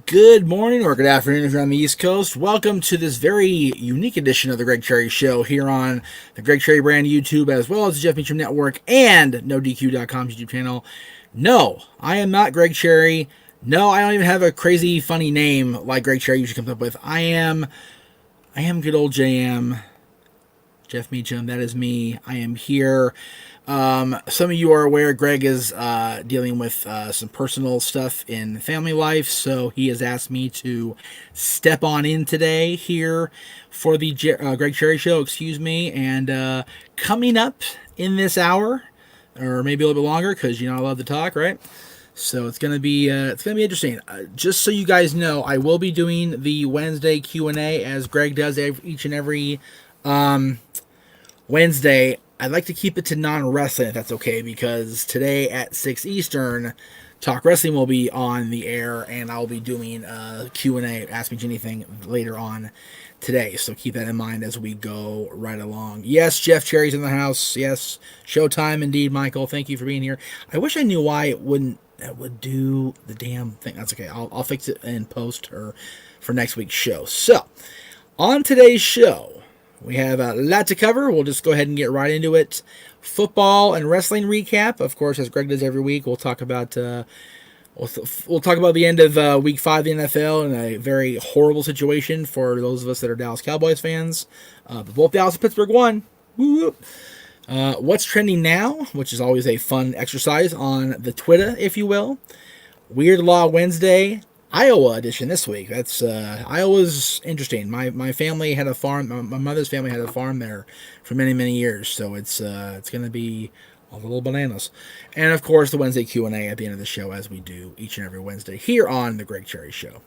Good morning or good afternoon if you're on the East Coast. Welcome to this very unique edition of the Greg Cherry Show here on the Greg Cherry brand YouTube, as well as the Jeff Meacham Network and NoDQ.com's YouTube channel. No, I am not Greg Cherry. No, I don't even have a crazy funny name like Greg Cherry usually comes up with. I am good old JM, Jeff Meacham. That is me. I am here. Some of you are aware Greg is dealing with some personal stuff in family life, so he has asked me to step on in today here for the Greg Cherry Show, and coming up in this hour, or maybe a little bit longer, because I love to talk, right? So it's gonna be interesting. Just so you guys know, I will be doing the Wednesday Q&A as Greg does each and every Wednesday. I'd like to keep it to non-wrestling if that's okay, because today at 6 Eastern, Talk Wrestling will be on the air, and I'll be doing Q&A, Ask Me Anything, later on today. So keep that in mind as we go right along. Yes, Jeff Cherry's in the house. Yes, showtime indeed, Michael. Thank you for being here. I wish I knew why it would do the damn thing. That's okay. I'll fix it in post or for next week's show. So, on today's show, we have a lot to cover. We'll just go ahead and get right into it. Football and wrestling recap, of course, as Greg does every week. We'll talk about we'll talk about the end of Week 5 of the NFL and a very horrible situation for those of us that are Dallas Cowboys fans. But both Dallas and Pittsburgh won. Woo-woo. What's trending now, which is always a fun exercise on the Twitter, if you will. Weird Law Wednesday. Iowa edition this week. That's Iowa's interesting. My family had a farm. My mother's family had a farm there for many years. So it's going to be a little bananas. And of course, the Wednesday Q&A at the end of the show, as we do each and every Wednesday here on the Greg Cherry Show.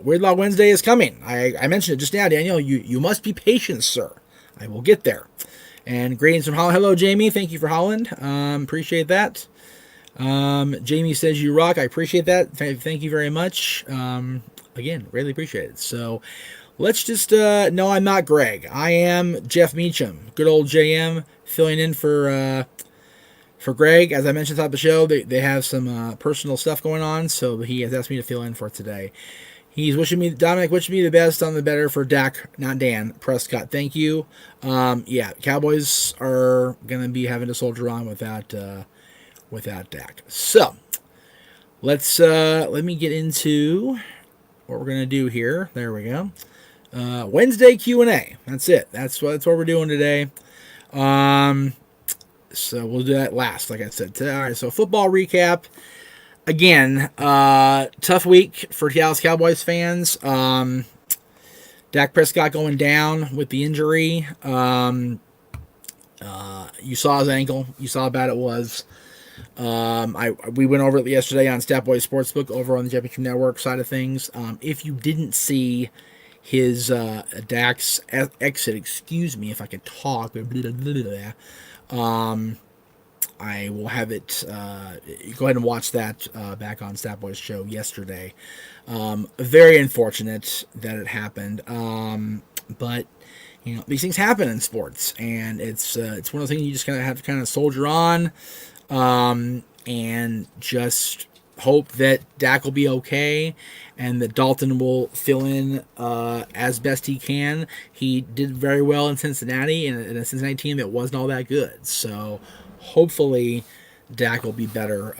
Weird Law Wednesday is coming. I mentioned it just now, Daniel. You must be patient, sir. I will get there. And greetings from Holland. Hello, Jamie. Thank you for Holland. Appreciate that. Jamie says you rock. I appreciate that. Thank you very much. Again, really appreciate it. So let's just no, I'm not Greg. I am Jeff Meacham, good old JM, filling in for Greg. As I mentioned at the show, they have some personal stuff going on, so he has asked me to fill in for today. He's Dominic wishing me the best on the better for Dak, not Dan Prescott. Thank you. Yeah, Cowboys are gonna be having to soldier on without Dak. So let me get into what we're gonna do here. There we go. Wednesday Q&A. That's it. That's what we're doing today. So we'll do that last, like I said. All right. So football recap. Again, tough week for Dallas Cowboys fans. Dak Prescott going down with the injury. You saw his ankle. You saw how bad it was. We went over it yesterday on Statboy Sportsbook over on the Jeff Meacham Network side of things. If you didn't see his Dak's exit, excuse me if I can talk. I will have it. Go ahead and watch that back on Statboy's show yesterday. Very unfortunate that it happened. But these things happen in sports, and it's one of the things you just have to kind of soldier on. And just hope that Dak will be okay and that Dalton will fill in as best he can. He did very well in Cincinnati, in a Cincinnati team that wasn't all that good. So hopefully Dak will be better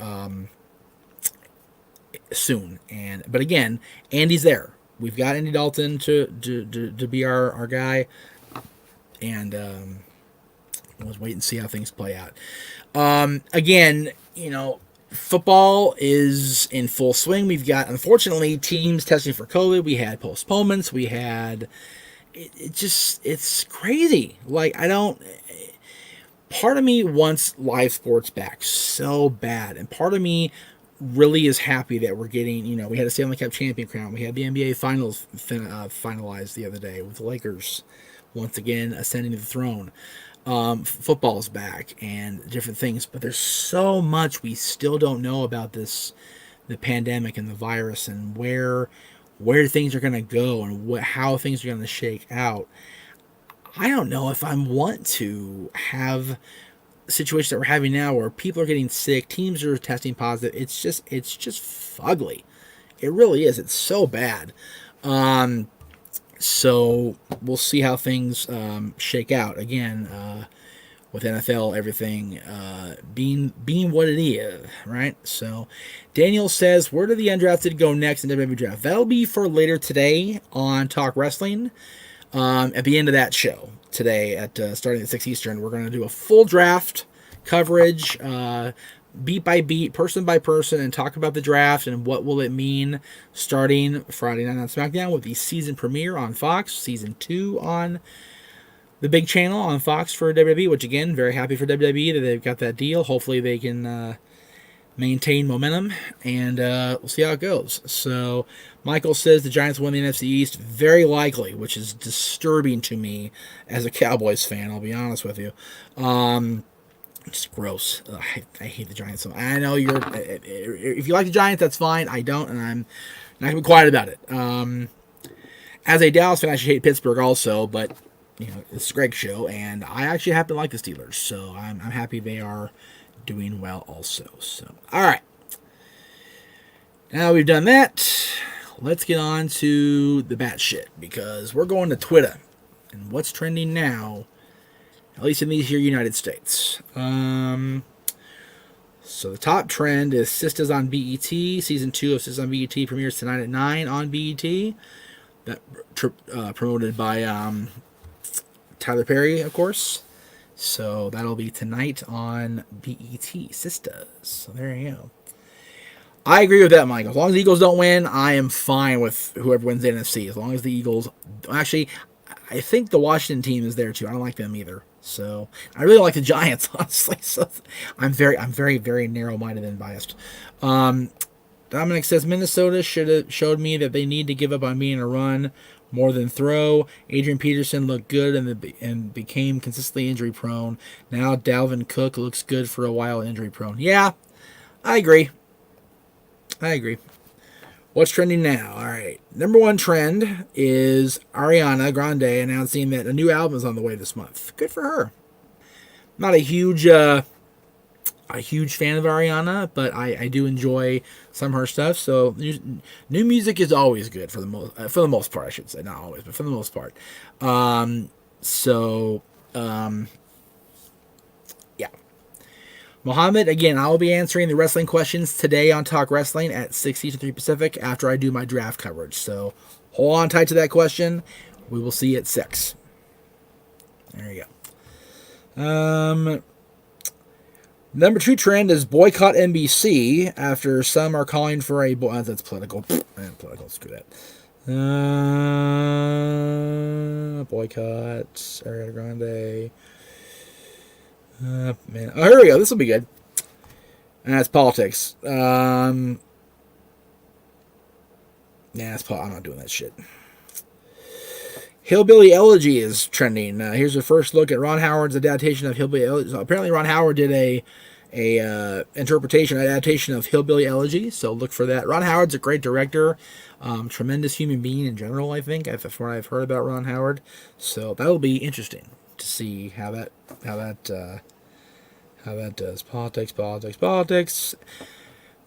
soon. But again, Andy's there. We've got Andy Dalton to be our guy, and we'll wait and see how things play out. Again, football is in full swing. We've got, unfortunately, teams testing for COVID. We had postponements. We had, it's crazy. Part of me wants live sports back so bad. And part of me really is happy that we're getting, we had a Stanley Cup champion crown. We had the NBA Finals finalized the other day with the Lakers once again ascending to the throne. Football's back and different things, but there's so much we still don't know about the pandemic and the virus and where things are going to go and how things are going to shake out. I don't know if I want to have situations that we're having now where people are getting sick, teams are testing positive. It's just fugly. It really is. It's so bad. So we'll see how things shake out. Again, with NFL, everything being what it is, right? So Daniel says, where do the undrafted go next in WWE draft? That'll be for later today on Talk Wrestling. At the end of that show today, at starting at 6 Eastern, we're going to do a full draft coverage, beat by beat, person by person, and talk about the draft and what will it mean starting Friday night on SmackDown with the season premiere on Fox, season 2 on the big channel on Fox for WWE, which again, very happy for WWE that they've got that deal. Hopefully they can maintain momentum, and we'll see how it goes. So Michael says the Giants win the NFC East, very likely, which is disturbing to me as a Cowboys fan, I'll be honest with you. Just gross. I hate the Giants. So I know if you like the Giants, that's fine. I don't, and I'm not going to be quiet about it. As a Dallas fan, I should hate Pittsburgh also, but it's Greg's show, and I actually happen to like the Steelers, so I'm happy they are doing well also. So, all right. Now we've done that, let's get on to the batshit, because we're going to Twitter, and what's trending now, at least in these here United States. So the top trend is Sisters on BET. Season 2 of Sisters on BET premieres tonight at 9 on BET. That promoted by Tyler Perry, of course. So that'll be tonight on BET Sisters. So there you go. I agree with that, Michael. As long as the Eagles don't win, I am fine with whoever wins the NFC. As long as the Eagles... Actually, I think the Washington team is there, too. I don't like them either. So I really like the Giants, honestly. So I'm very, very narrow-minded and biased. Dominic says Minnesota should have showed me that they need to give up on being a run more than throw. Adrian Peterson looked good and became consistently injury prone. Now Dalvin Cook looks good for a while injury prone. Yeah, I agree. What's trending now? All right. Number one trend is Ariana Grande announcing that a new album is on the way this month. Good for her. Not a huge fan of Ariana, but I do enjoy some of her stuff. So new music is always good for the most part, I should say. Not always, but for the most part. Yeah. Mohammed, again, I will be answering the wrestling questions today on Talk Wrestling at 6 Eastern 3 Pacific after I do my draft coverage. So hold on tight to that question. We will see you at 6. There you go. Number 2 trend is boycott NBC after some are calling for a that's political. Political, screw that. Boycott Ariana Grande. Man. Oh, here we go. This will be good. And that's politics. I'm not doing that shit. Hillbilly Elegy is trending. Here's a first look at Ron Howard's adaptation of Hillbilly Elegy. So apparently Ron Howard did a adaptation of Hillbilly Elegy, so look for that. Ron Howard's a great director, tremendous human being in general, I think, from what I've heard about Ron Howard. So that'll be interesting to see how that does. Politics.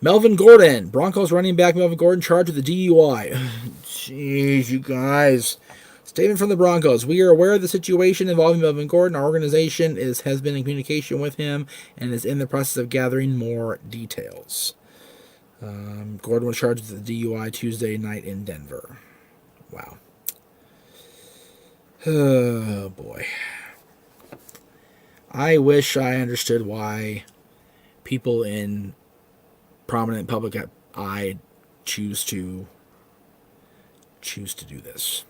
Melvin Gordon, Broncos running back Melvin Gordon charged with a DUI. Jeez, you guys. Statement from the Broncos. We are aware of the situation involving Melvin Gordon. Our organization has been in communication with him and is in the process of gathering more details. Gordon was charged with the DUI Tuesday night in Denver. Wow. Oh, boy. I wish I understood why people in prominent public eye choose to do this.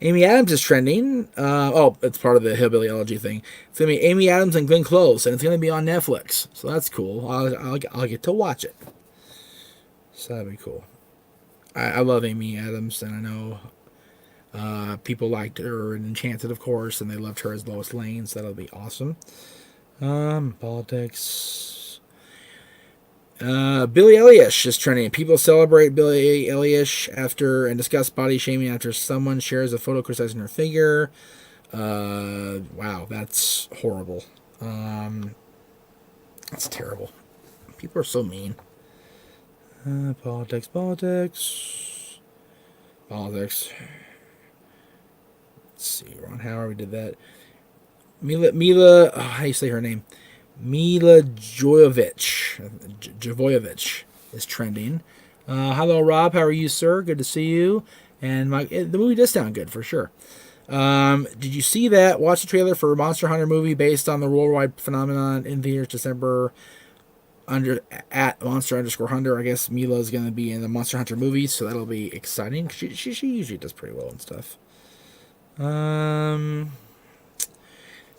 Amy Adams is trending. It's part of the Hillbilly Elegy thing. It's going to be Amy Adams and Glenn Close, and it's going to be on Netflix. So that's cool. I'll get to watch it. So that'd be cool. I love Amy Adams, and I know people liked her in Enchanted, of course, and they loved her as Lois Lane, so that'll be awesome. Politics. Billie Eilish is trending. People celebrate Billie Eilish and discuss body shaming after someone shares a photo criticizing her figure. Wow, that's horrible. That's terrible. People are so mean. Politics. Let's see, Ron Howard, we did that. Mila, how do you say her name? Mila Jovovich is trending. Hello, Rob. How are you, sir? Good to see you. And the movie does sound good for sure. Did you see that? Watch the trailer for Monster Hunter movie based on the worldwide phenomenon in theaters December at Monster_Hunter. I guess Mila's going to be in the Monster Hunter movie, so that'll be exciting. She usually does pretty well and stuff.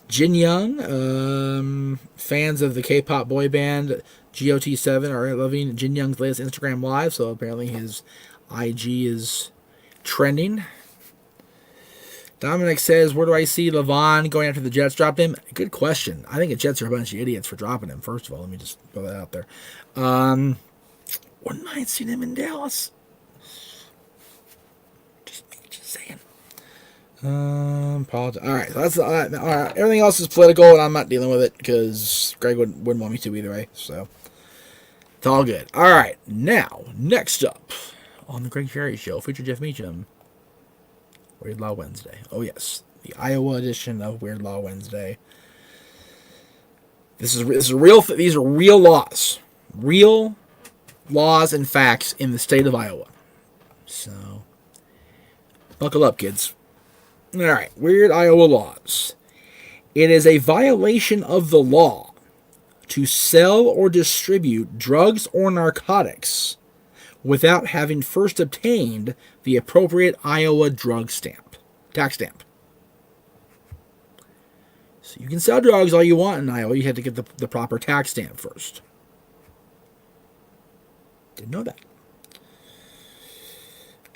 Jin Young, fans of the K-pop boy band GOT7 are loving Jin Young's latest Instagram live, so apparently his IG is trending. Dominic says, where do I see Levon going after the Jets dropped him? Good question. I think the Jets are a bunch of idiots for dropping him, first of all. Let me just throw that out there. Wouldn't mind seeing him in Dallas. Just saying. Politics. All right, so that's all right. Everything else is political, and I'm not dealing with it because Greg wouldn't want me to either way. So it's all good. All right, now next up on the Greg Sherry Show, feature Jeff Meacham. Weird Law Wednesday. Oh yes, the Iowa edition of Weird Law Wednesday. This is real. These are real laws and facts in the state of Iowa. So buckle up, kids. All right, weird Iowa laws. It is a violation of the law to sell or distribute drugs or narcotics without having first obtained the appropriate Iowa tax stamp. So you can sell drugs all you want in Iowa. You have to get the proper tax stamp first. Didn't know that.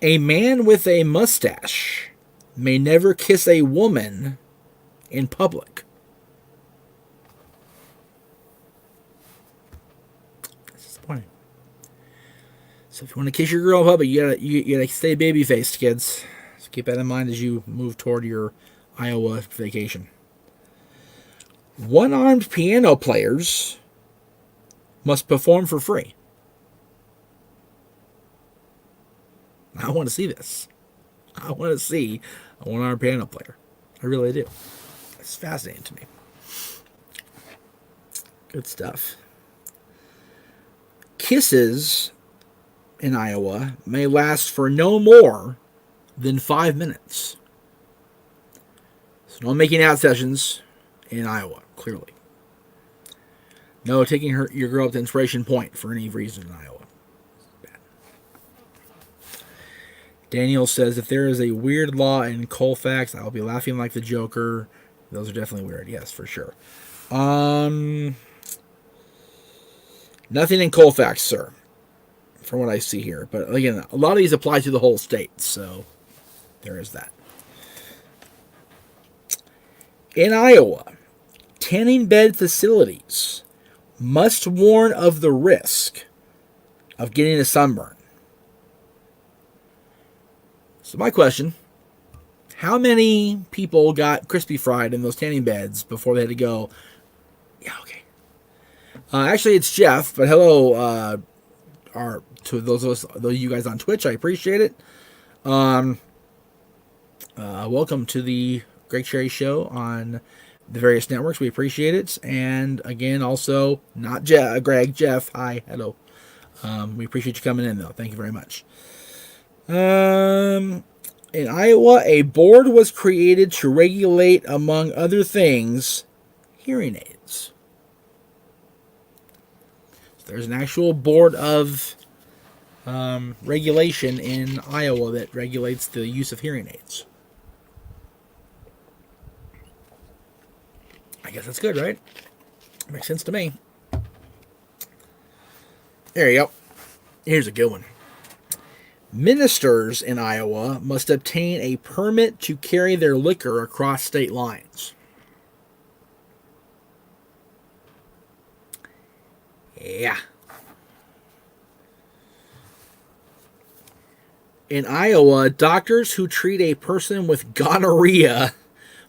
A man with a mustache may never kiss a woman in public. That's disappointing. So if you want to kiss your girl in public, you gotta stay baby faced, kids. So keep that in mind as you move toward your Iowa vacation. One-armed piano players must perform for free. I want to see this. I want to see a one-armed piano player. I really do. It's fascinating to me. Good stuff. Kisses in Iowa may last for no more than 5 minutes. So no making out sessions in Iowa, clearly. No taking your girl up to Inspiration Point for any reason in Iowa. Bad. Daniel says, if there is a weird law in Colfax, I'll be laughing like the Joker. Those are definitely weird, yes, for sure. Nothing in Colfax, sir, from what I see here. But again, a lot of these apply to the whole state, so there is that. In Iowa, tanning bed facilities must warn of the risk of getting a sunburn. So my question, how many people got crispy fried in those tanning beds before they had to go, yeah, okay. Actually, it's Jeff, but hello to those of you guys on Twitch. I appreciate it. Welcome to the Greg Sherry Show on the various networks. We appreciate it. And again, also, not Greg, Jeff. Hi, hello. We appreciate you coming in, though. Thank you very much. In Iowa, a board was created to regulate, among other things, hearing aids. So there's an actual board of regulation in Iowa that regulates the use of hearing aids. I guess that's good, right? Makes sense to me. There you go. Here's a good one. Ministers in Iowa must obtain a permit to carry their liquor across state lines. Yeah. In Iowa, doctors who treat a person with gonorrhea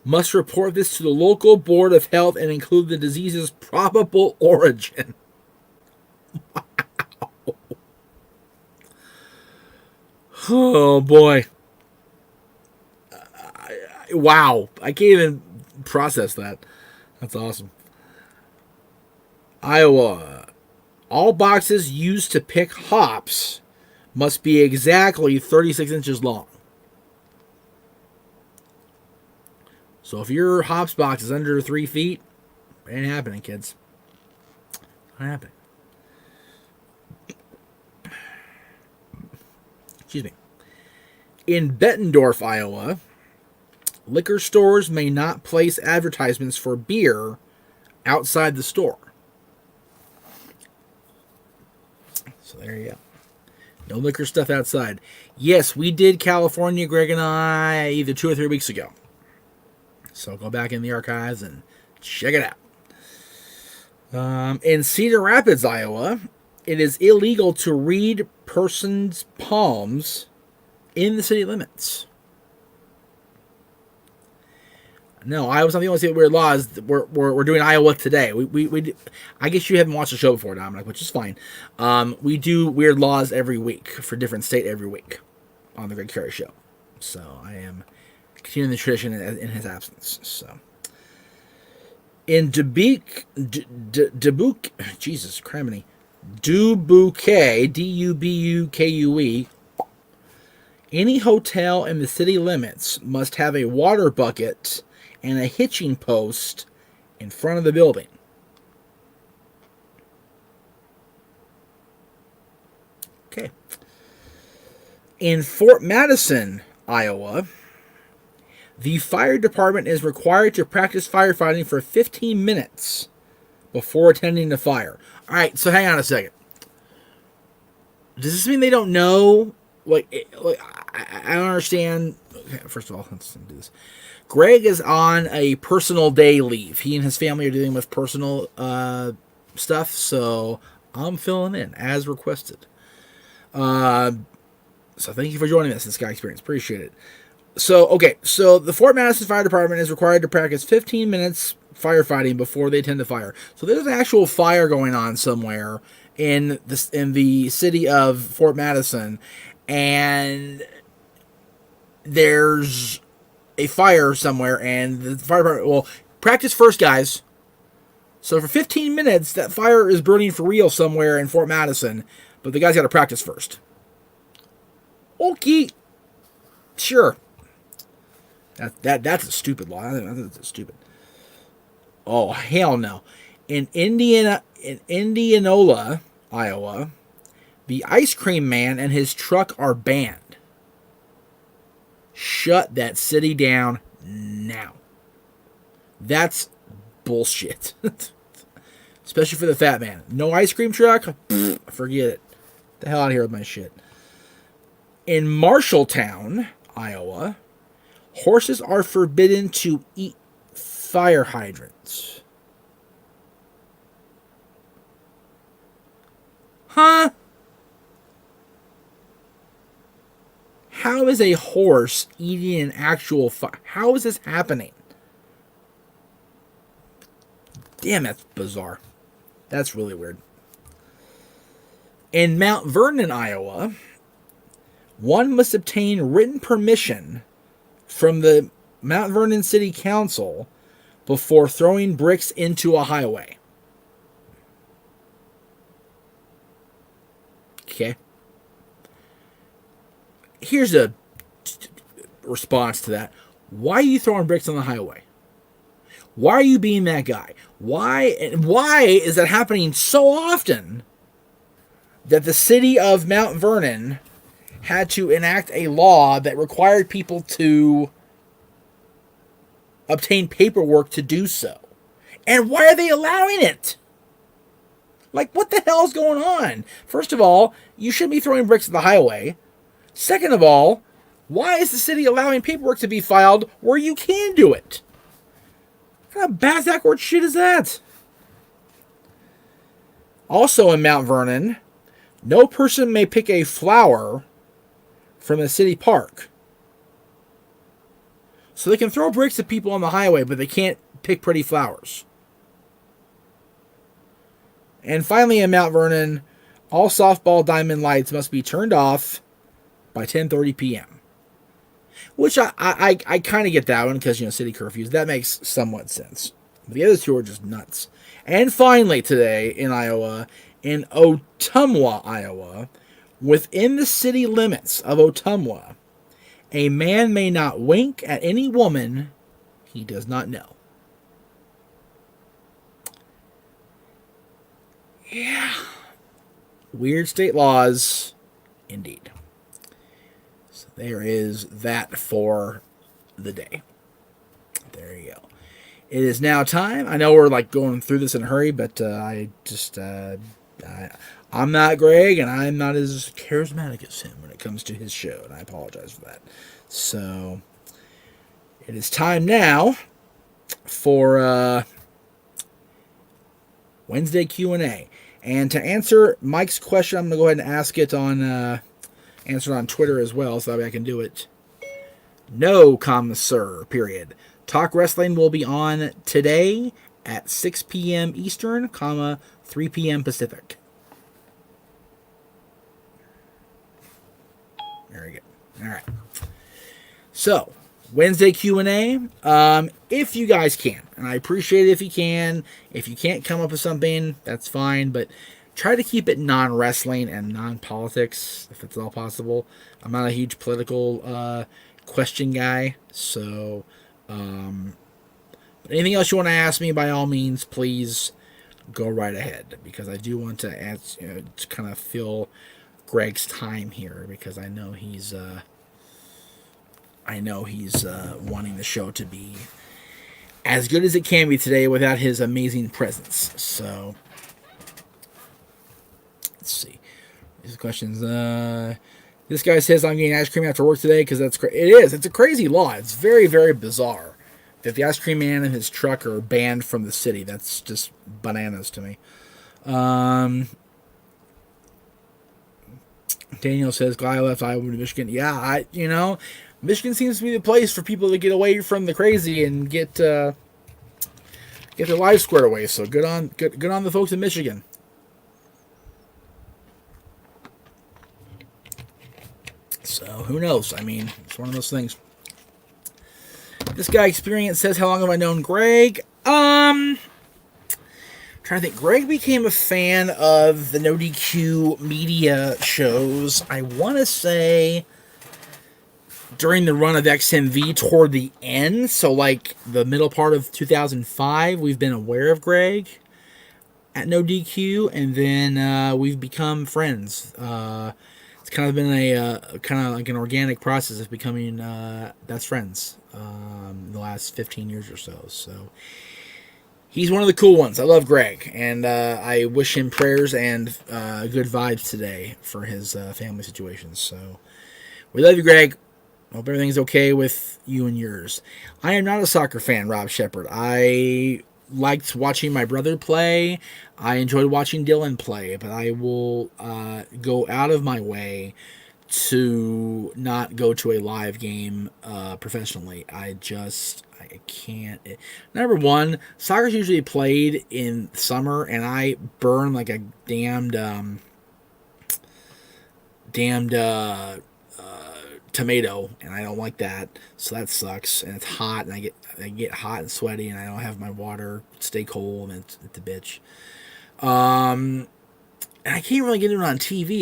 must report this to the local board of health and include the disease's probable origin. Wow. Oh boy. Wow. I can't even process that. That's awesome. Iowa. All boxes used to pick hops must be exactly 36 inches long. So if your hops box is under 3 feet, it ain't happening, kids. Not happening. Excuse me. In Bettendorf, Iowa, liquor stores may not place advertisements for beer outside the store. So there you go. No liquor stuff outside. Yes, we did California, Greg and I, either 2 or 3 weeks ago. So go back in the archives and check it out. In Cedar Rapids, Iowa, it is illegal to read persons' palms in the city limits. No, Iowa's not the only state with weird laws. We're doing Iowa today. I guess you haven't watched the show before, Dominic, which is fine. We do weird laws every week for different state every week on the Greg Carey Show. So I am continuing the tradition in his absence. So in Dubuque, Jesus criminy, Dubuque, Dubuque, any hotel in the city limits must have a water bucket and a hitching post in front of the building. Okay. In Fort Madison, Iowa, the fire department is required to practice firefighting for 15 minutes before attending the fire. All right, so hang on a second. Does this mean they don't know? I don't understand. Okay, first of all, let's do this. Greg is on a personal day leave. He and his family are dealing with personal stuff, so I'm filling in as requested. So thank you for joining us in Sky Experience. Appreciate it. So, okay, so the Fort Madison Fire Department is required to practice 15 minutes firefighting before they attend the fire. So there's an actual fire going on somewhere in the city of Fort Madison, and there's a fire somewhere, and the fire department, well, practice first, guys. So for 15 minutes, that fire is burning for real somewhere in Fort Madison, but the guys got to practice first. Okay, sure. That's a stupid law. That's stupid. Oh, hell no. In Indianola, Iowa, the ice cream man and his truck are banned. Shut that city down now. That's bullshit. Especially for the fat man. No ice cream truck? Forget it. Get the hell out of here with my shit. In Marshalltown, Iowa, horses are forbidden to eat fire hydrants. Huh? How is a horse eating an actual fire? How is this happening? Damn, that's bizarre. That's really weird. In Mount Vernon, Iowa, one must obtain written permission from the Mount Vernon City Council before throwing bricks into a highway. Okay. Here's a response to that. Why are you throwing bricks on the highway? Why are you being that guy? Why is that happening so often that the city of Mount Vernon had to enact a law that required people to obtain paperwork to do so? And why are they allowing it? Like, what the hell is going on? First of all, you shouldn't be throwing bricks at the highway. Second of all, why is the city allowing paperwork to be filed where you can do it? What kind of backwards shit is that? Also in Mount Vernon, no person may pick a flower from the city park. So they can throw bricks at people on the highway, but they can't pick pretty flowers. And finally in Mount Vernon, all softball diamond lights must be turned off by 10:30 p.m. Which I kind of get that one because, city curfews. That makes somewhat sense. But the other two are just nuts. And finally today in Iowa, in Ottumwa, Iowa, within the city limits of Ottumwa, a man may not wink at any woman he does not know. Yeah. Weird state laws, indeed. So there is that for the day. There you go. It is now time. I know we're going through this in a hurry, but I'm not Greg, and I'm not as charismatic as him when it comes to his show, and I apologize for that. So it is time now for Wednesday Q&A. And to answer Mike's question, I'm going to go ahead and answer it on Twitter as well, so that way I can do it. No, sir, period. Talk Wrestling will be on today at 6 p.m. Eastern, 3 p.m. Pacific. Very good. All right. So, Wednesday Q&A. If you guys can, and I appreciate it if you can. If you can't come up with something, that's fine, but try to keep it non-wrestling and non-politics, if it's all possible. I'm not a huge political question guy, so but anything else you want to ask me, by all means, please go right ahead, because I do want to to kind of fill Greg's time here, because I know he's wanting the show to be as good as it can be today without his amazing presence. So let's see. These questions. This guy says I'm getting ice cream after work today because that's it is. It's a crazy law. It's very, very bizarre that the ice cream man and his truck are banned from the city. That's just bananas to me. Daniel says, glad I left Iowa to Michigan. Yeah, Michigan seems to be the place for people to get away from the crazy and get their lives squared away. So good on the folks in Michigan. So who knows? I mean, it's one of those things. This guy Experience says, how long have I known Greg? Trying to think. Greg became a fan of the No DQ media shows, I want to say, during the run of XMV toward the end. So, the middle part of 2005, we've been aware of Greg at No DQ, and then we've become friends. It's kind of been an organic process of becoming best friends the last 15 years or so. So he's one of the cool ones. I love Greg, and I wish him prayers and good vibes today for his family situation. So we love you, Greg. Hope everything's okay with you and yours. I am not a soccer fan, Rob Shepard. I liked watching my brother play. I enjoyed watching Dylan play, but I will go out of my way to not go to a live game professionally. I can't. Number one, soccer's usually played in summer, and I burn like a damned tomato, and I don't like that, so that sucks. And it's hot, and I get hot and sweaty, and I don't have my water stay cold, and it's a bitch. And I can't really get it on TV.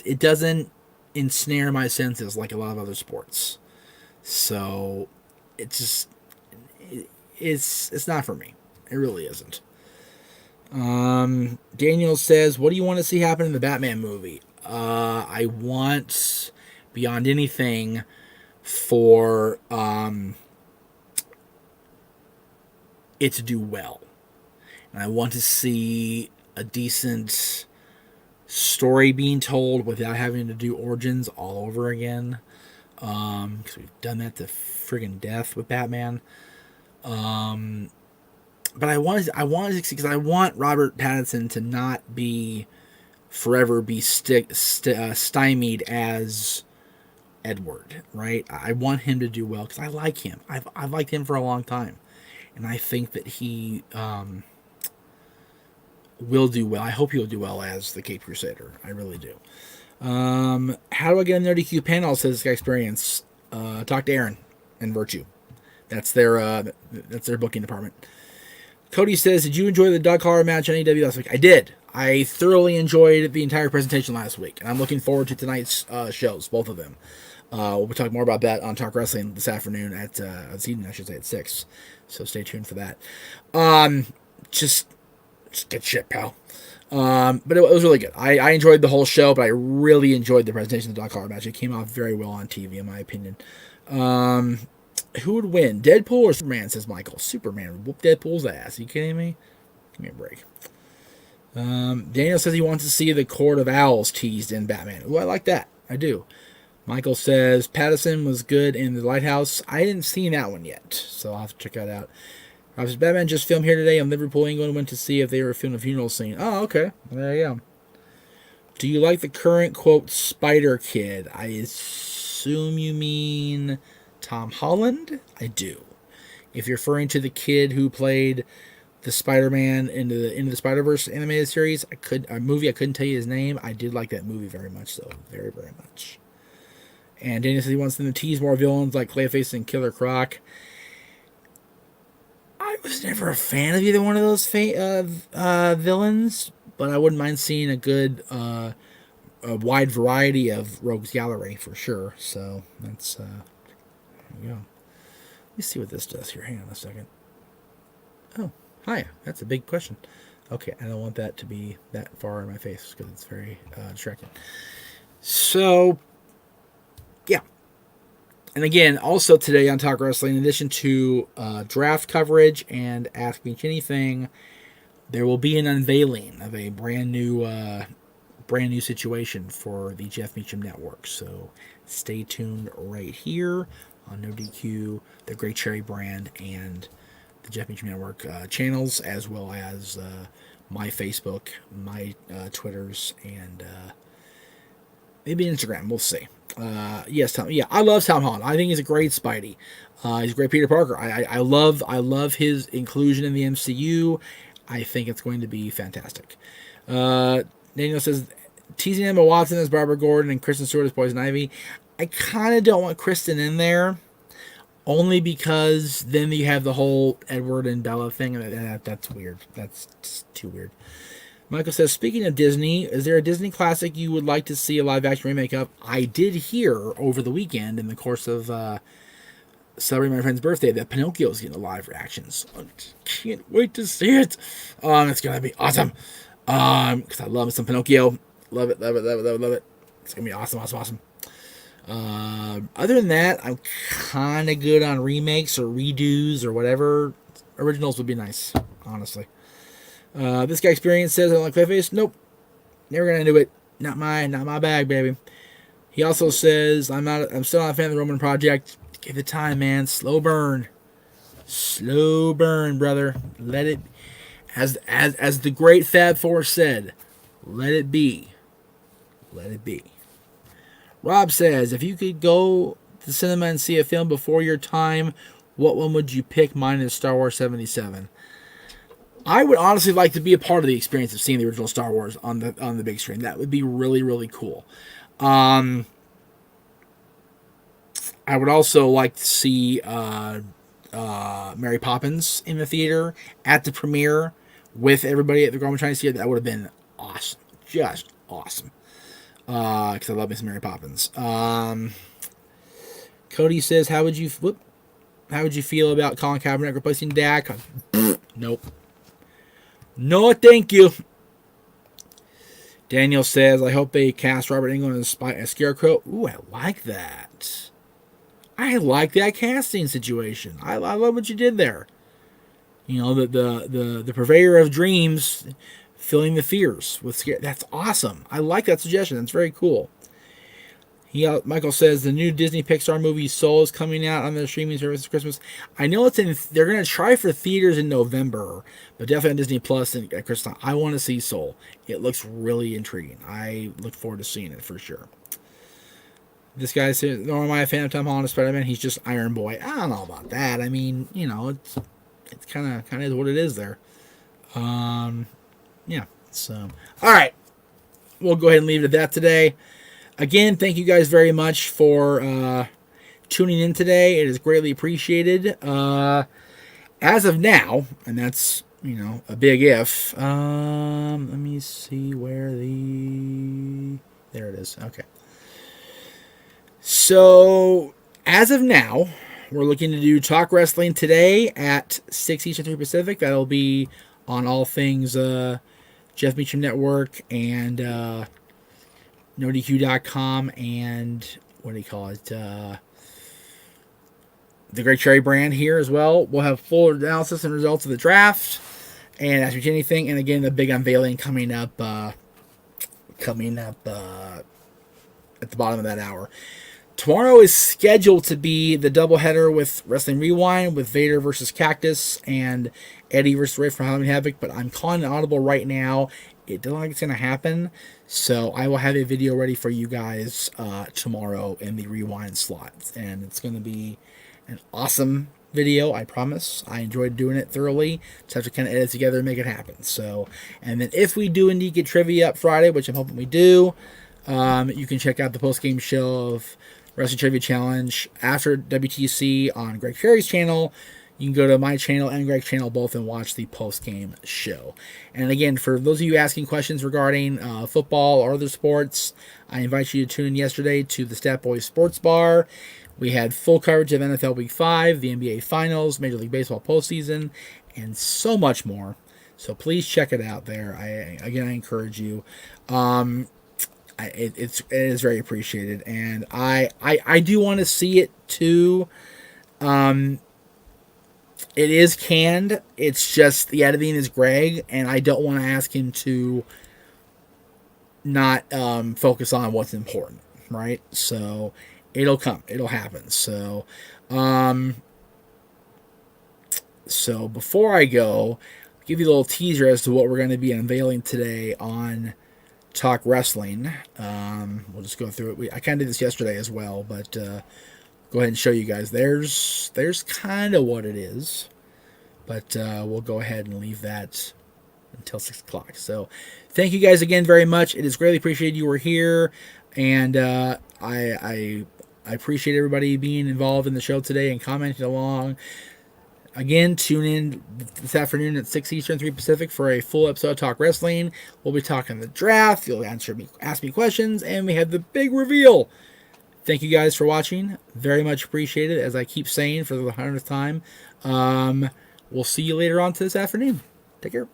It doesn't ensnare my senses like a lot of other sports. So it's not for me. It really isn't. Daniel says, what do you want to see happen in the Batman movie? I want, beyond anything, for it to do well. And I want to see a decent story being told without having to do origins all over again. Because we've done that to friggin' death with Batman. But I want to see, because I want Robert Pattinson to not forever be stymied as Edward, right? I want him to do well because I like him. I've liked him for a long time, and I think that he will do well. I hope he'll do well as the Caped Crusader. I really do. How do I get a NerdQ panel? Says this guy experience. Talk to Aaron and Virtue. That's their booking department. Cody says, did you enjoy the dog collar match on AEW last week? I did. I thoroughly enjoyed the entire presentation last week, and I'm looking forward to tonight's shows, both of them. We'll be talking more about that on Talk Wrestling this afternoon at this evening, I should say, at 6. So stay tuned for that. Just good shit, pal. But it was really good. I enjoyed the whole show, but I really enjoyed the presentation of the dog collar match. It came out very well on TV, in my opinion. Who would win, Deadpool or Superman? Says Michael. Superman would whoop Deadpool's ass. Are you kidding me? Give me a break. Daniel says he wants to see the Court of Owls teased in Batman. Ooh, I like that. I do. Michael says Pattinson was good in The Lighthouse. I didn't see that one yet, so I'll have to check that out. Rob says Batman just filmed here today in Liverpool, England. Went to see if they were filming a funeral scene. Oh, okay. There you go. Do you like the current, quote, Spider Kid? I assume you mean Tom Holland? I do. If you're referring to the kid who played the Spider-Man into the Spider-Verse animated series, a movie I couldn't tell you his name. I did like that movie very much, though. Very, very much. And Daniel says he wants them to tease more villains like Clayface and Killer Croc. I was never a fan of either one of those villains, but I wouldn't mind seeing a good, a wide variety of Rogues Gallery for sure. So that's there we go. Let me see what this does here. Hang on a second. Oh, hi. That's a big question. Okay, I don't want that to be that far in my face because it's very distracting. So, yeah. And again, also today on Talk Wrestling, in addition to draft coverage and Ask Me Anything, there will be an unveiling of a brand new situation for the Jeff Meacham Network. So stay tuned right here on No DQ, the Great Cherry brand, and the Jeff Meacham Network channels, as well as my Facebook, my Twitters, and maybe Instagram. We'll see. Yes, Tom. Yeah, I love Tom Holland. I think he's a great Spidey. He's a great Peter Parker. I love his inclusion in the MCU. I think it's going to be fantastic. Daniel says, teasing Emma Watson as Barbara Gordon and Kristen Stewart as Poison Ivy. I kind of don't want Kristen in there, only because then you have the whole Edward and Bella thing, and that's weird. That's just too weird. Michael says, speaking of Disney, is there a Disney classic you would like to see a live-action remake of? I did hear over the weekend, in the course of celebrating my friend's birthday, that Pinocchio's getting a live reactions. I can't wait to see it. It's going to be awesome. Because I love some Pinocchio. Love it, love it, love it, love it, love it. It's going to be awesome, awesome, awesome. Other than that, I'm kind of good on remakes or redos or whatever. Originals would be nice, honestly. This guy Experience says I don't like Clayface. Nope, never gonna do it. Not my bag, baby. He also says I'm still not a fan of the Roman Project. Give it time, man. Slow burn, brother. Let it, as the great Fab Four said, let it be. Let it be. Rob says, if you could go to the cinema and see a film before your time, what one would you pick? Mine is Star Wars 77. I would honestly like to be a part of the experience of seeing the original Star Wars on the big screen. That would be really, really cool. I would also like to see Mary Poppins in the theater at the premiere with everybody at the Grand Chinese Theater. That would have been awesome. Just awesome. Because I love me some Mary Poppins. Cody says, how would you feel about Colin Kaepernick replacing Dak? Nope. No, thank you. Daniel says, I hope they cast Robert Englund as Scarecrow. Ooh, I like that. I like that casting situation. I love what you did there. You know, the purveyor of dreams filling the fears with scare. That's awesome. I like that suggestion. That's very cool. Michael says the new Disney Pixar movie Soul is coming out on the streaming service for Christmas. I know they're going to try for theaters in November, but definitely on Disney Plus and at Christmas. I want to see Soul. It looks really intriguing. I look forward to seeing it for sure. This guy says, nor am I a fan of Tom Holland as Spider-Man. He's just Iron Boy. I don't know about that. I mean, you know, it's kind of is what it is there. Yeah. So, all right. We'll go ahead and leave it at that today. again, thank you guys very much for tuning in today. It is greatly appreciated. As of now, and that's, a big if. Let me see where there it is. Okay. So, as of now, we're looking to do Talk Wrestling today at 6 Eastern, 3 Pacific. That'll be on all things Jeff Meacham Network and NoDQ.com and what do you call it? The Great Cherry brand here as well. We'll have full analysis and results of the draft and Ask Me Anything. And again, the big unveiling coming up at the bottom of that hour. Tomorrow is scheduled to be the doubleheader with Wrestling Rewind with Vader versus Cactus and Eddie versus Ray from Halloween Havoc. But I'm calling an audible right now. It doesn't look like it's going to happen. So I will have a video ready for you guys tomorrow in the Rewind slot. And it's going to be an awesome video, I promise. I enjoyed doing it thoroughly. Just have to kind of edit it together and make it happen. So, and then if we do indeed get trivia up Friday, which I'm hoping we do, you can check out the post-game show of Wrestling Trivia Challenge after WTC on Greg Cherry's channel. You can go to my channel and Greg's channel both and watch the post-game show. And again, for those of you asking questions regarding football or other sports, I invite you to tune in yesterday to the Stat Boys Sports Bar. We had full coverage of NFL Week 5, the NBA Finals, Major League Baseball postseason, and so much more. So please check it out there. I encourage you. It is very appreciated, and I do want to see it too. It is canned. It's just the editing is Greg, and I don't want to ask him to not focus on what's important, right? So it'll come. It'll happen. So, so before I go, I'll give you a little teaser as to what we're going to be unveiling today on Talk Wrestling. We'll just go through it. I kind of did this yesterday as well, but go ahead and show you guys. There's kind of what it is, but we'll go ahead and leave that until 6 o'clock. So thank you guys again very much. It is greatly appreciated you were here, and I appreciate everybody being involved in the show today and commenting along. Again, tune in this afternoon at 6 Eastern, 3 Pacific for a full episode of Talk Wrestling. We'll be talking the draft. You'll ask me questions, and we have the big reveal. Thank you guys for watching. Very much appreciated, as I keep saying for the 100th time. We'll see you later on this afternoon. Take care.